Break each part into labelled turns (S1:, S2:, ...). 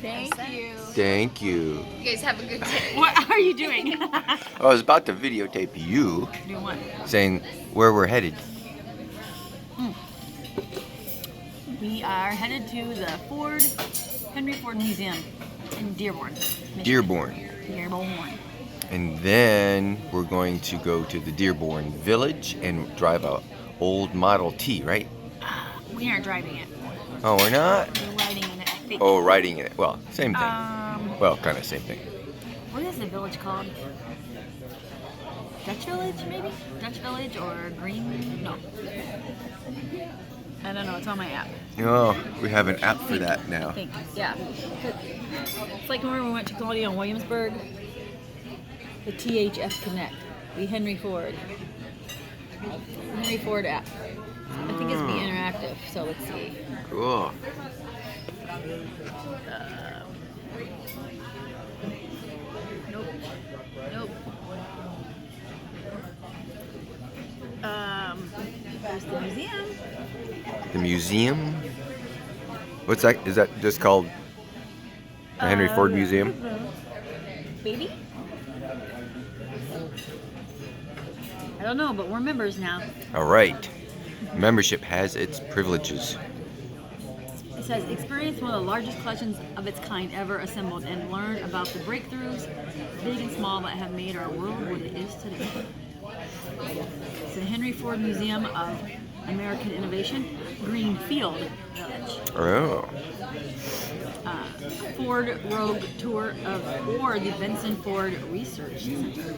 S1: Thank you.
S2: Thank you.
S1: You guys have a good day.
S3: What are you doing?
S2: I was about to videotape you
S3: Doing what?
S2: saying where we're headed.
S3: We are headed to the Henry Ford Museum in Dearborn, Michigan.
S2: Dearborn.
S3: Dearborn.
S2: And then we're going to go to the Dearborn Village and drive a old Model T, right?
S3: We aren't driving it.
S2: Oh, we're not?
S3: We're riding in it, I think.
S2: Oh, riding it. Well, same thing. Well, kind of same thing.
S3: What is the village called? Dutch Village, maybe? Dutch Village or Green? No. I don't know. It's on my app.
S2: Oh, we have an app for that now.
S3: I think. Yeah. It's like when we went to Colonial Williamsburg. The THF Connect. The Henry Ford app. I think it's Be Interactive. So let's see.
S2: Cool.
S3: Nope. There's the museum.
S2: The museum? What's that? Is that just called the Henry Ford Museum?
S3: Maybe? I don't know, but we're members now.
S2: All right. Membership has its privileges.
S3: It says, experience one of the largest collections of its kind ever assembled and learn about the breakthroughs, big and small, that have made our world what it is today. It's the Henry Ford Museum of American Innovation, Greenfield Village.
S2: Oh.
S3: Ford Rouge Tour or the Benson Ford Research Center.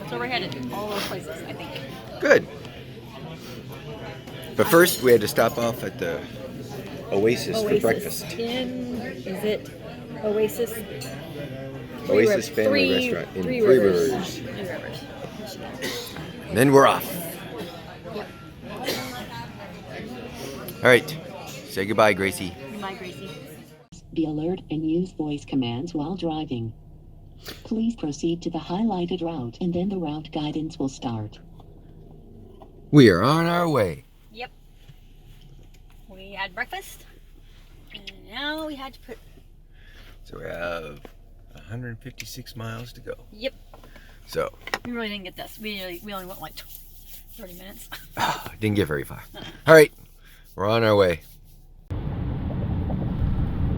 S3: So we're headed to all those places, I think.
S2: Good. But first, we had to stop off at the Oasis for breakfast.
S3: Is it Oasis?
S2: Oasis Family Restaurant in Three Rivers.
S3: Three Rivers.
S2: And then we're off.
S3: Yep.
S2: All right. Say goodbye, Gracie.
S3: Goodbye, Gracie.
S4: Be alert and use voice commands while driving. Please proceed to the highlighted route and then the route guidance will start.
S2: We are on our way.
S3: Yep. We had breakfast and now we had to put...
S2: So we have 156 miles to go.
S3: Yep.
S2: So.
S3: We really didn't get this. We only went like 30 minutes.
S2: Didn't get very far. All right. We're on our way.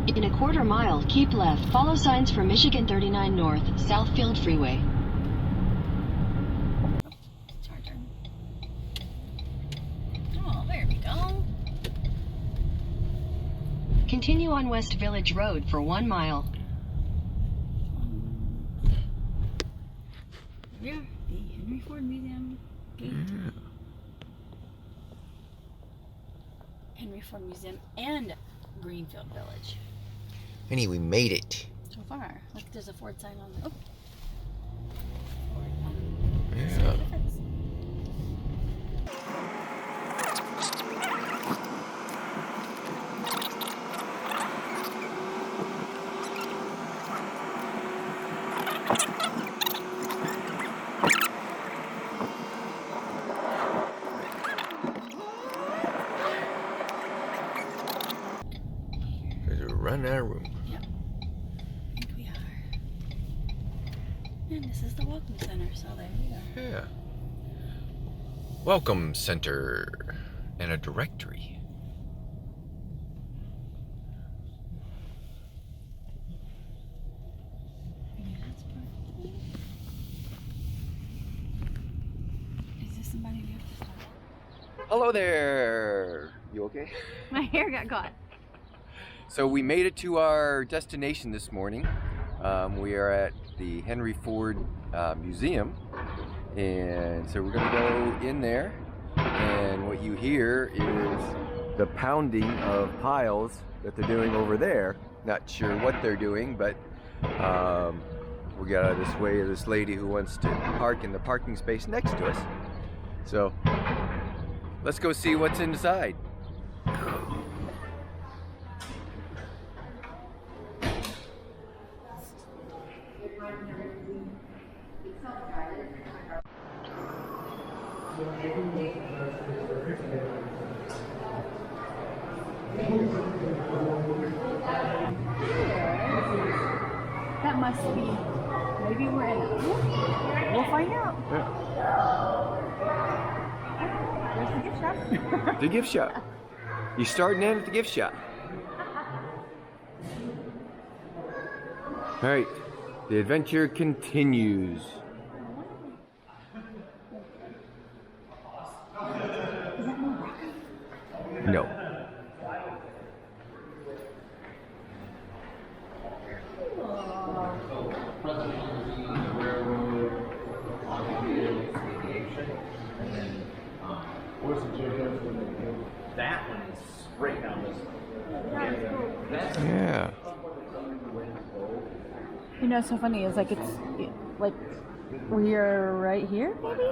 S4: In a quarter mile, keep left. Follow signs for Michigan 39 North, Southfield Freeway.
S3: It's our turn. Oh, there we go.
S4: Continue on West Village Road for 1 mile.
S3: Here, the Henry Ford Museum gate.
S2: Yeah.
S3: Henry Ford Museum and Greenfield Village.
S2: Annie, we made it.
S3: So far. Look, there's a Ford sign on the... Oh.
S2: Yeah. We're running out of room.
S3: Yep. I think we are. And this is the Welcome Center, so there we are.
S2: Yeah. Welcome Center and a directory.
S3: Is this somebody we have to stop?
S2: Hello there. You okay?
S3: My hair got caught.
S2: So we made it to our destination this morning. We are at the Henry Ford Museum, and so we're gonna go in there, and what you hear is the pounding of piles that they're doing over there. Not sure what they're doing, but we got out of this way of this lady who wants to park in the parking space next to us. So let's go see what's inside.
S3: That must be. Maybe we're in it. We'll find out.
S2: Yeah.
S3: There's the gift shop.
S2: The gift shop. You starting in at the gift shop. All right. The adventure continues. No.
S1: That one is right down this way.
S2: Yeah.
S3: You know, so funny. It's like we're right here, maybe.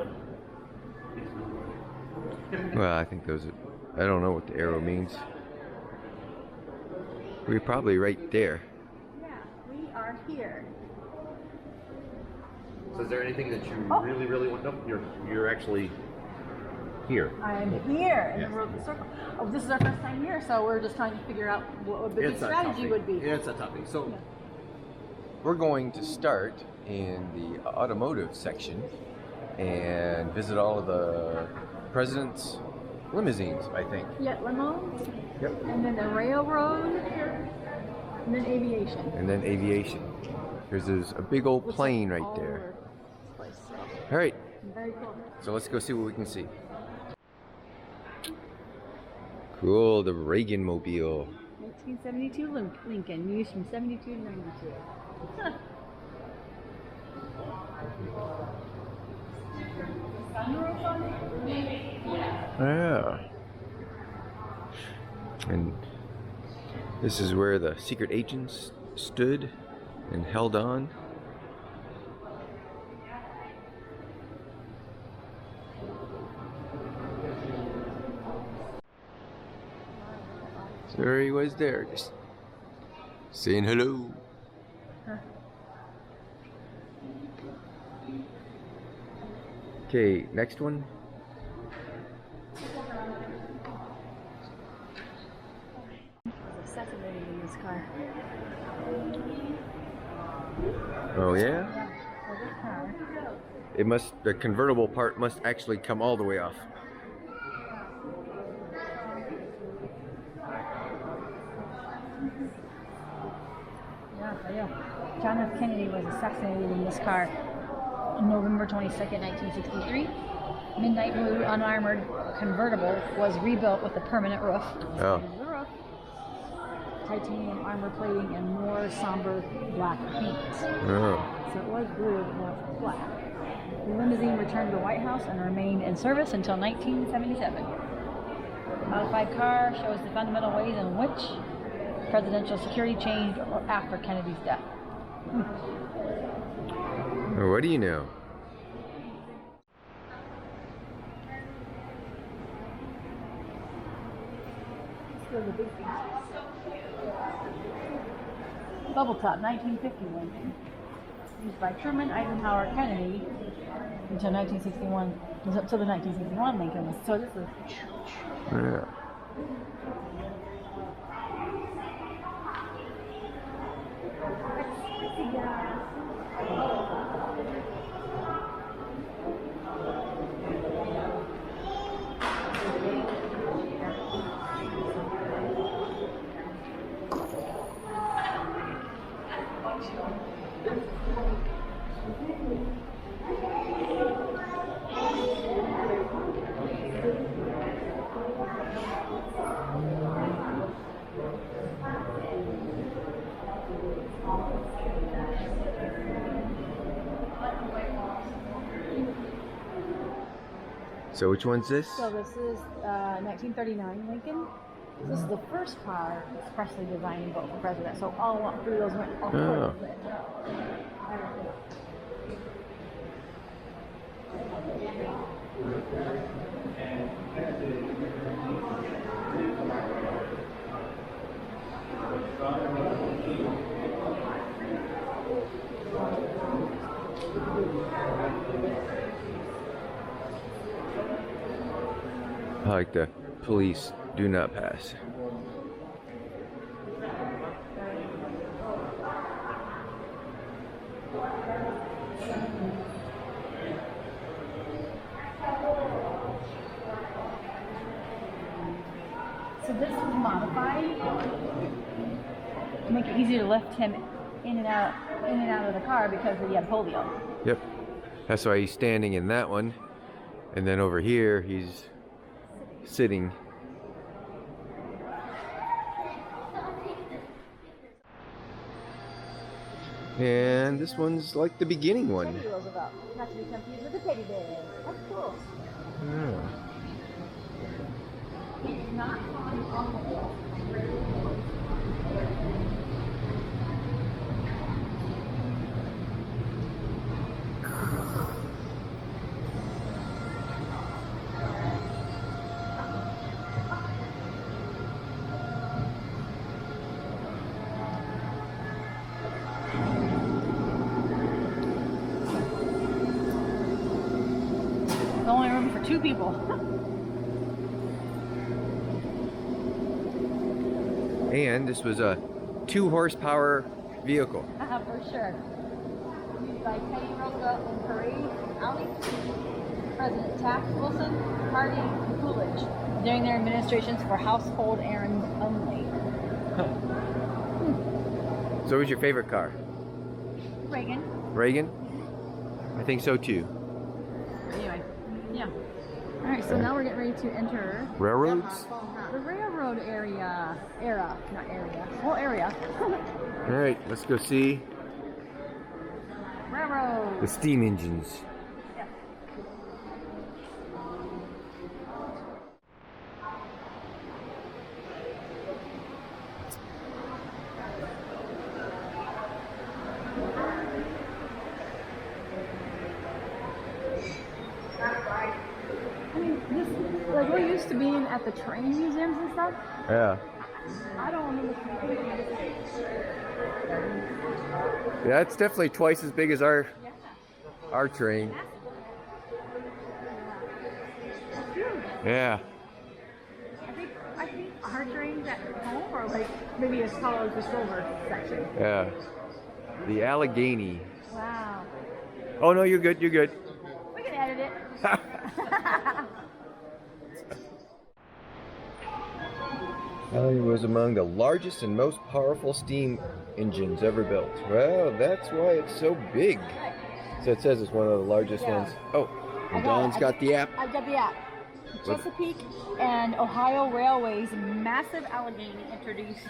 S2: Well, I think those are, I don't know what the arrow means. We're probably right there.
S3: Yeah, we are here.
S1: So is there anything that you really want? Nope, you're actually here.
S3: I'm here in
S1: Yes.
S3: the circle. Oh, this is our first time here, so we're just trying to figure out what the strategy would be.
S1: It's a toughie. So
S2: We're going to start in the automotive section and visit all of the president's limousines, I think.
S3: Yeah, limo,
S2: Yep.
S3: and then the railroad, and then aviation.
S2: And then aviation. There's a big old plane right
S3: All
S2: there.
S3: over this place, so
S2: All right,
S3: very cool.
S2: so let's go see what we can see. Cool, the Reagan Mobile.
S3: 1972 Lincoln, used from 72 to 92. Sunroof on it?
S2: Yeah. And this is where the secret agents stood and held on. So there he was there, just saying hello. Okay, next one.
S3: Assassinated in this car.
S2: Oh yeah?
S3: Yeah, for this car.
S2: It must, the convertible part must actually come all the way off.
S3: Yeah. John F. Kennedy was assassinated in this car on November 22nd, 1963. Midnight blue unarmored convertible was rebuilt with a permanent roof.
S2: Oh.
S3: Here's the roof. Titanium armor plating and more somber black paint.
S2: Oh.
S3: So it was blue, but now it's black. The limousine returned to the White House and remained in service until 1977. The modified car shows the fundamental ways in which presidential security changed after Kennedy's death.
S2: Oh, what do you know?
S3: The big things. Bubble top, 1951. Used by Truman, Eisenhower, Kennedy until 1961. It was up to the 1961 Lincoln. So this is.
S2: Yeah. So which one's this?
S3: So this is 1939 Lincoln. This is the first car expressly designed and built for president. So all three of those went all
S2: Oh.
S3: four.
S2: I like the police do not pass.
S3: this modified to make it easier to lift him in and out of the car because he had polio.
S2: Yep. That's why he's standing in that one. And then over here, he's sitting. And this one's like the beginning one.
S3: Teddy Roosevelt, not to be confused with the teddy bear. That's cool.
S2: Yeah.
S3: He's not on There's only room for 2 people.
S2: And this was a 2-horsepower vehicle.
S3: For sure. Used by Teddy Roosevelt in parades and outings, President Taft, Wilson, Harding, and Coolidge during their administrations for household errands only.
S2: So what's your favorite car?
S3: Reagan.
S2: Reagan? I think so too.
S3: Anyway, yeah. All right, so now we're getting ready to enter
S2: Railroads?
S3: the railroad area. Well, area.
S2: All right, let's go see
S3: Railroad.
S2: the steam engines.
S3: Yeah. I mean, this, like, we're used to being at the train museums and stuff.
S2: Yeah.
S3: I don't remember.
S2: Yeah, it's definitely twice as big as our train. Yeah.
S3: I think our trains at home are like maybe as tall as the silver section.
S2: Yeah. The Allegheny.
S3: Wow.
S2: Oh no, you're good, you're good.
S3: We can edit it.
S2: It was among the largest and most powerful steam engines ever built. Well, that's why it's so big. So it says it's one of the largest ones. Oh, and Dawn's got the app.
S3: I've got the app. Chesapeake and Ohio Railway's massive Allegheny introduced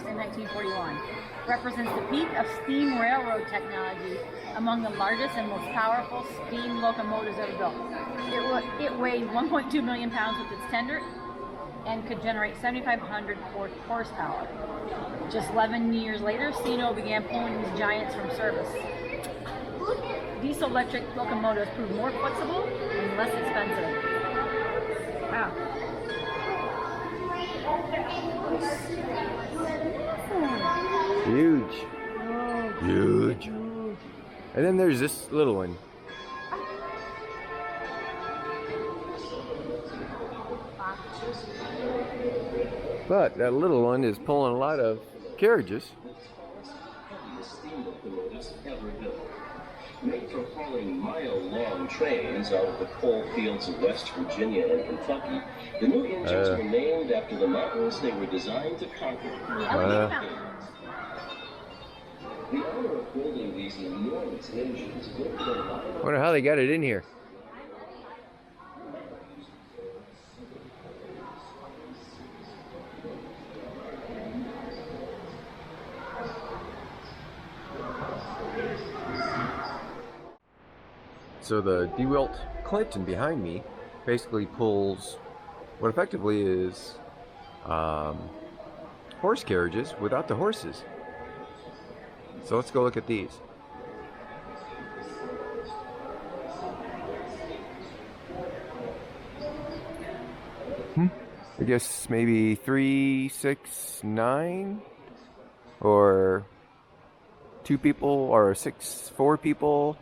S3: in 1941 represents the peak of steam railroad technology among the largest and most powerful steam locomotives ever built. It weighed 1.2 million pounds with its tender and could generate 7,500 horsepower. Just 11 years later, CNO began pulling these giants from service. Diesel-electric locomotives proved more flexible and less expensive. Wow.
S2: Huge.
S3: Oh,
S2: Huge. And then there's this little one. But that little one is pulling a lot of carriages.
S5: Made for hauling mile-long trains out of the coal fields of West Virginia and Kentucky, the new engines were named after the mountains they were designed to conquer. The honor of building these enormous engines went to the line.
S2: I wonder how they got it in here. So the DeWalt Clinton behind me basically pulls what effectively is horse carriages without the horses. So let's go look at these. I guess maybe 3, 6, 9, or 2 people, or 4 people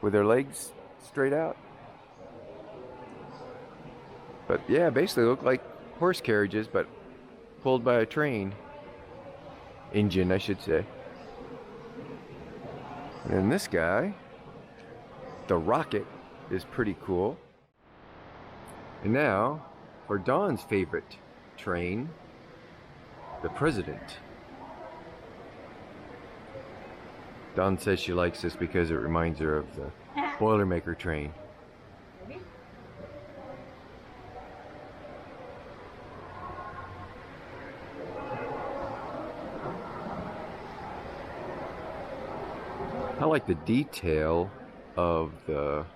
S2: with their legs straight out. But yeah, basically look like horse carriages, but pulled by a train engine, I should say. And then this guy, the Rocket, is pretty cool. And now for Dawn's favorite train, the President. Dawn says she likes this because it reminds her of the Boilermaker train. I like the detail of the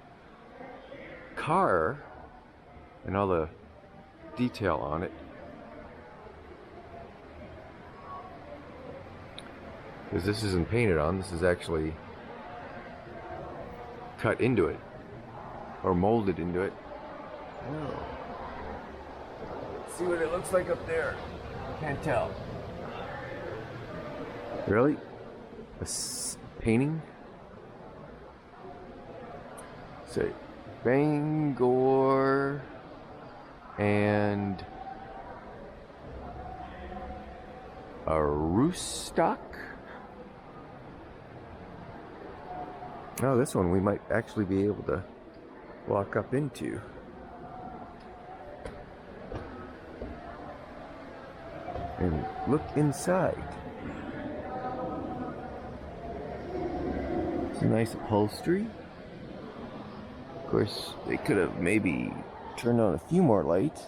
S2: car and all the detail on it. Because this isn't painted on, this is actually cut into it or molded into it. Oh. Let's see what it looks like up there. Can't tell. Really? A painting? Say Bangor and a Roostock. Oh, this one we might actually be able to walk up into. And look inside. It's a nice upholstery. Of course, they could have maybe turned on a few more lights.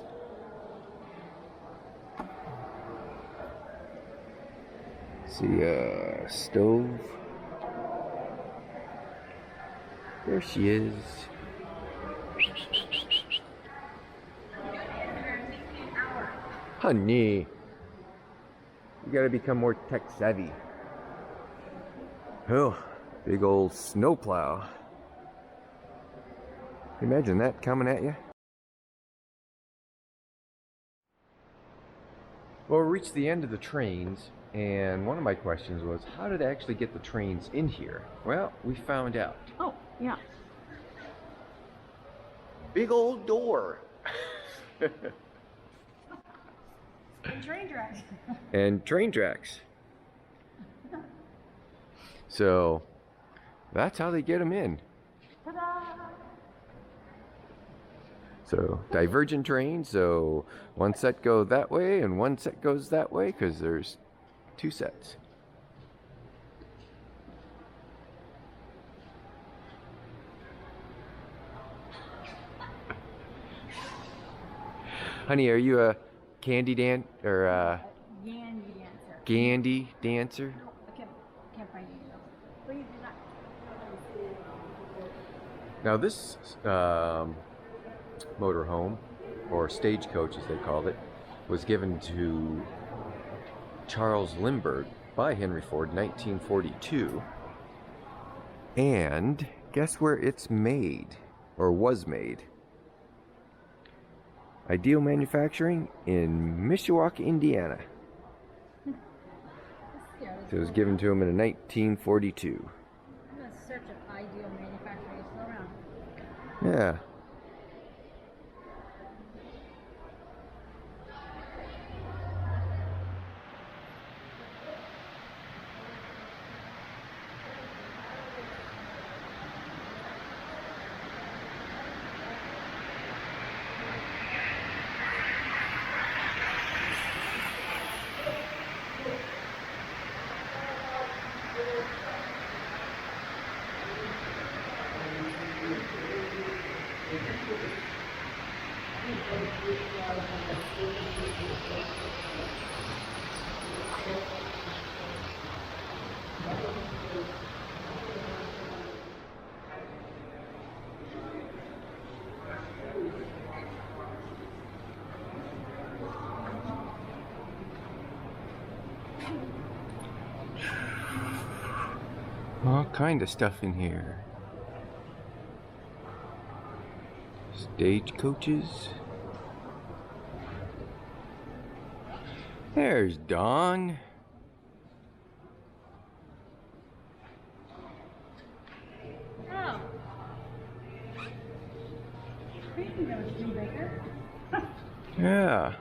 S2: See, stove. There she is. Honey, you gotta become more tech savvy. Oh, big old snowplow. Imagine that coming at you. Well, we reached the end of the trains, and one of my questions was, how did they actually get the trains in here? Well, we found out.
S3: Oh, yeah.
S2: Big old door.
S3: And train tracks.
S2: And train tracks. So, that's how they get them in.
S3: Ta-da!
S2: So, divergent train, so one set goes that way and one set goes that way, because there's two sets. Honey, are you a candy dan or a
S3: Gandy dancer.
S2: Gandy dancer?
S3: No, I can't find any of those. Please do not.
S2: Now this motorhome, or stagecoach as they called it, was given to Charles Lindbergh by Henry Ford in 1942. And guess where it's made, or was made? Ideal Manufacturing in Mishawaka, Indiana. So it was given to him in 1942.
S3: I'm going to search if Ideal Manufacturing is still around.
S2: Yeah. All kind of stuff in here. Stagecoaches. There's Dawn.
S3: Oh. Greenfield Village, Baker.
S2: Yeah.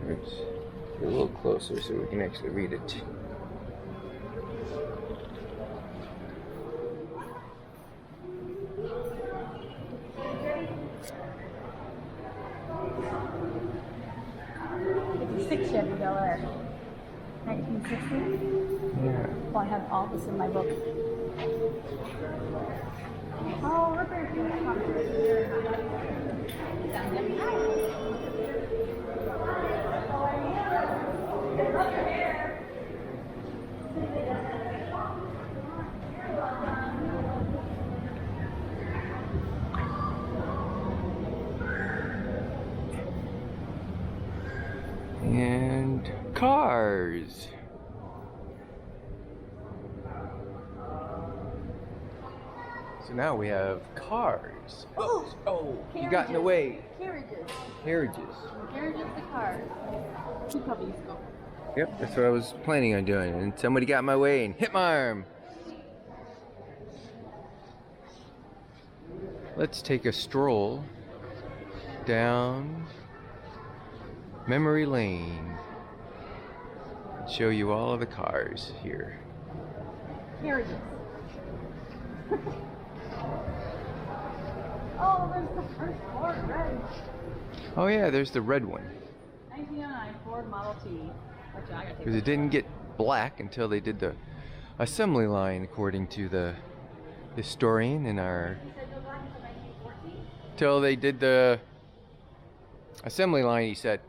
S2: Let's get a little closer so we can actually read it.
S3: 66 Chevy Bel Air. 1960.
S2: Yeah.
S3: Well, I have all this in my book. Oh, look at
S2: And cars. So now we have cars. Oh, you got in the way.
S3: Carriages.
S2: Carriages.
S3: Carriages to cars. Two puppies.
S2: Yep, that's what I was planning on doing. And somebody got in my way and hit my arm. Let's take a stroll down memory lane and show you all of the cars here.
S3: Carriages. Oh, there's the first Ford Rouge.
S2: Oh yeah, there's the red one.
S3: 1909 Ford Model T. Which I gotta take.
S2: Because it didn't get black until they did the assembly line, according to the historian in our...
S3: You said no black until 1914?
S2: Till they did the assembly line, he said.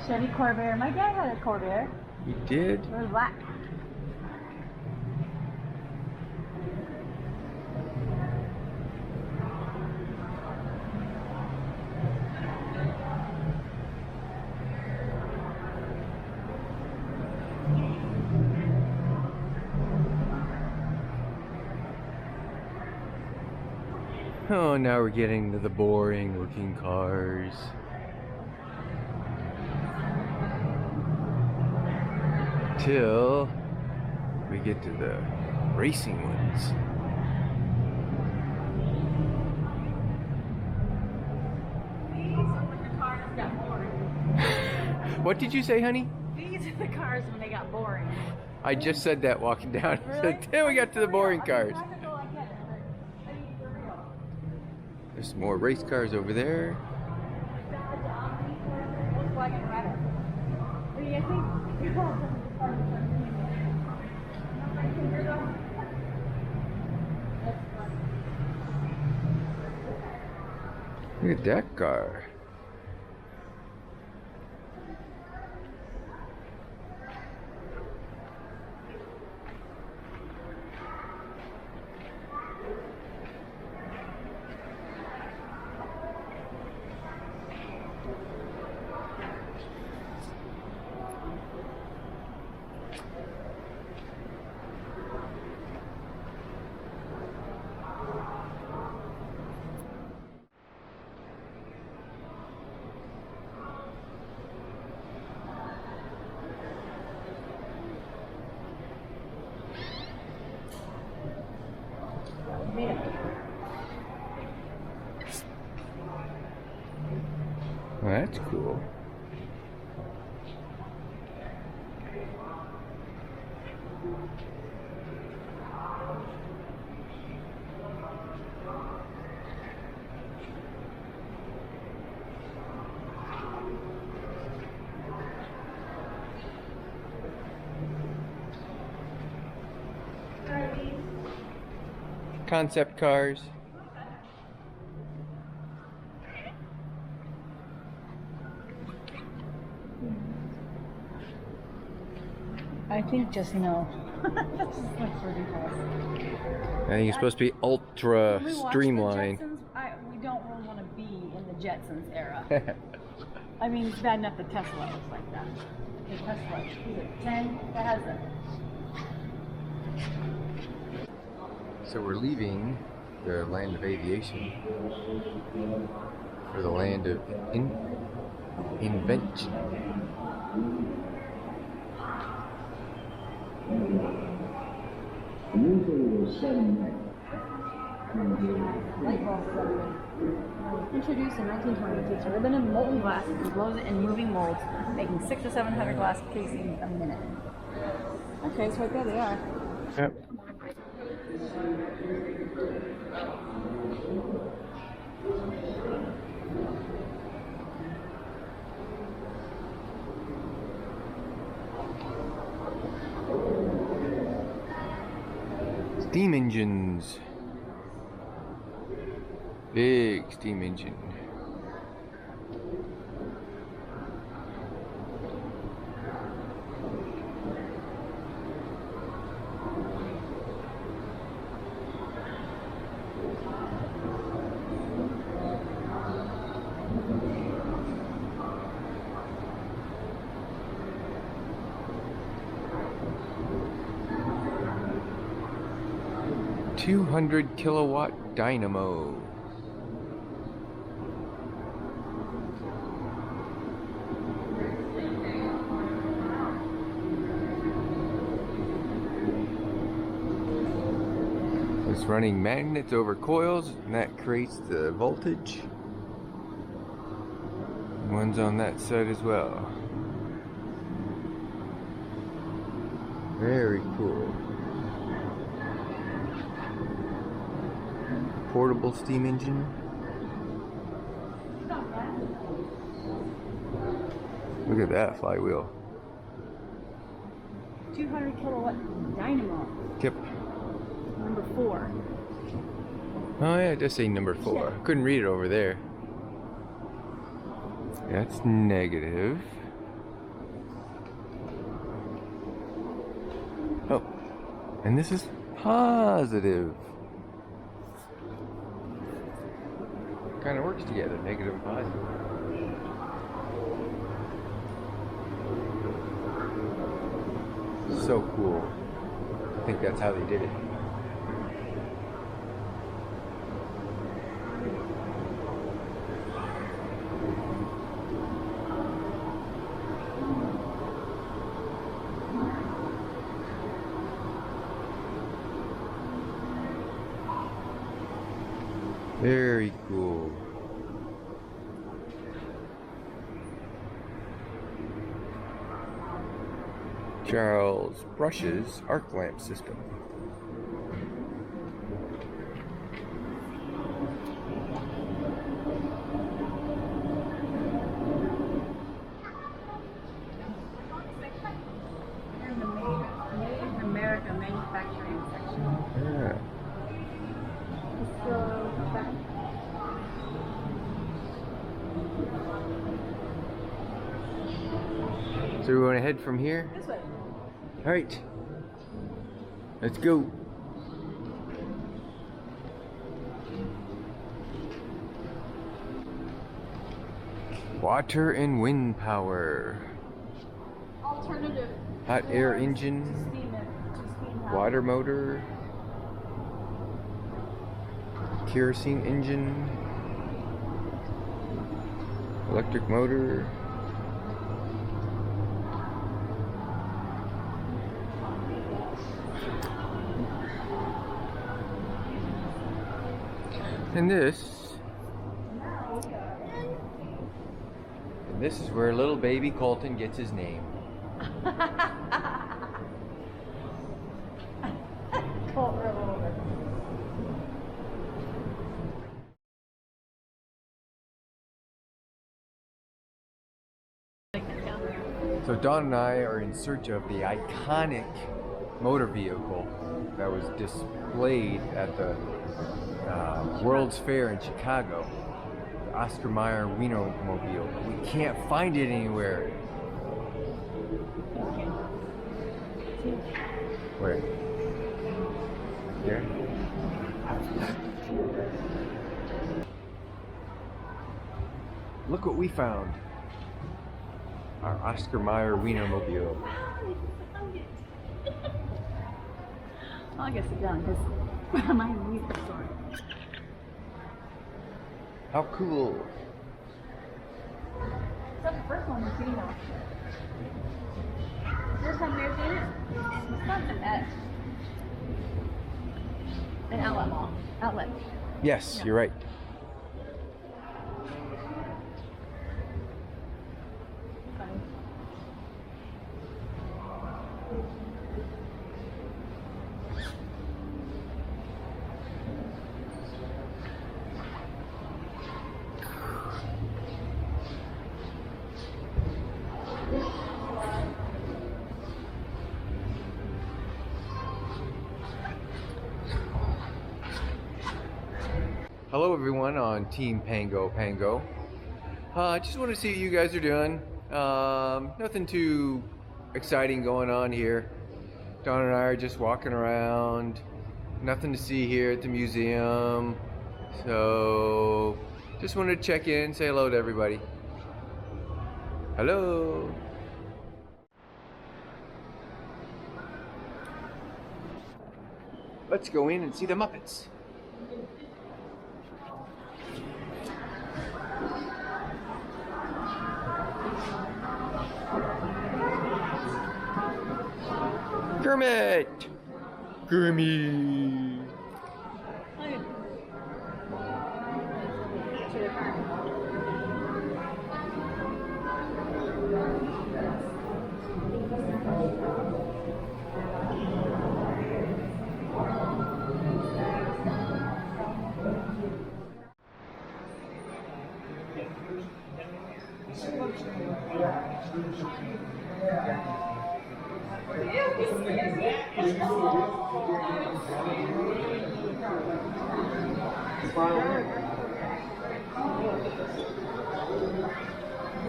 S3: Chevy Corvair. My dad had a Corvair.
S2: He did?
S3: It was black.
S2: Oh, now we're getting to the boring looking cars. Till we get to the racing ones.
S3: These are when the cars got boring.
S2: What did you say, honey?
S3: These are the cars when they got boring.
S2: I just said that walking down.
S3: Really?
S2: Till we got to the boring cars.
S3: I don't know, I get it, but I mean, for real.
S2: There's some more race cars over there.
S3: Looks like a rabbit. What do you think?
S2: Look at that car. Well, that's cool. Concept cars.
S3: I think just no. That's just looks ridiculous.
S2: I think it's supposed to be ultra
S3: When we watch
S2: streamlined.
S3: The Jetsons, we don't really want to be in the Jetsons era. I mean, it's bad enough the Tesla looks like that. The Tesla, is it 10? That has a...
S2: So we're leaving the land of aviation for the land of invention.
S3: Introduced in 1920, it takes ribbon and molten glass and blows it in moving molds, making 600 to 700 glass casings a minute. Okay, so right there they are.
S2: Yep. Steam engines. Big steam engine. $200-kilowatt dynamo. It's running magnets over coils, and that creates the voltage. One's on that side as well. Very cool. Portable steam engine. Look at that flywheel.
S3: 200 kilowatt dynamo.
S2: Yep.
S3: Number 4.
S2: Oh yeah, it does say number 4. Couldn't read it over there. That's negative. Oh, and this is positive. Kind of works together, negative and positive. So cool. I think that's how they did it. Very cool. Charles Brush's arc lamp system.
S3: And the Made in America manufacturing section.
S2: Yeah. So we want to head from here?
S3: This way.
S2: All right. Let's go. Water and wind power.
S3: Alternative.
S2: Hot air engine. Water motor. Kerosene engine. Electric motor. And this is where little baby Colton gets his name. So Dawn and I are in search of the iconic motor vehicle that was displayed at the World's Fair in Chicago, the Oscar Mayer Wienermobile. We can't find it anywhere. Where? Here? Look what we found. Our Oscar Mayer Wienermobile.
S3: Well, I guess it's done because my music story.
S2: How cool.
S3: That's the first one we've seen now. First time we've seen it? It's not that bad. An outlet mall. Outlet.
S2: Yes,
S3: Yeah.
S2: you're right. Hello everyone on Team PangoPango. I just want to see what you guys are doing. Nothing too exciting going on here. Don and I are just walking around. Nothing to see here at the museum. So just wanted to check in, say hello to everybody. Hello. Let's go in and see the Muppets. Kermit! Kermit!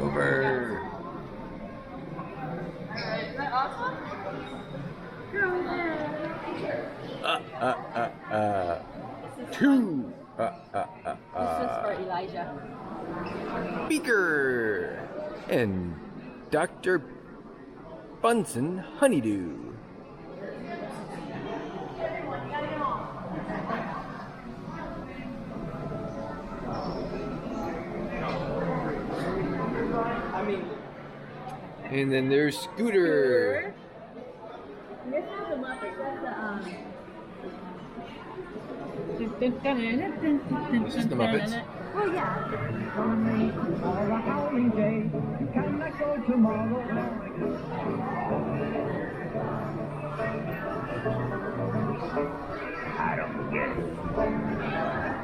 S2: Over.
S3: Is that awesome?
S2: Two.
S3: This is for Elijah.
S2: Beaker and Dr. Bunsen Honeydew. And then there's Scooter.
S3: This is the Muppets. That's
S2: This is the Muppets.
S3: Oh yeah.
S6: I don't get it.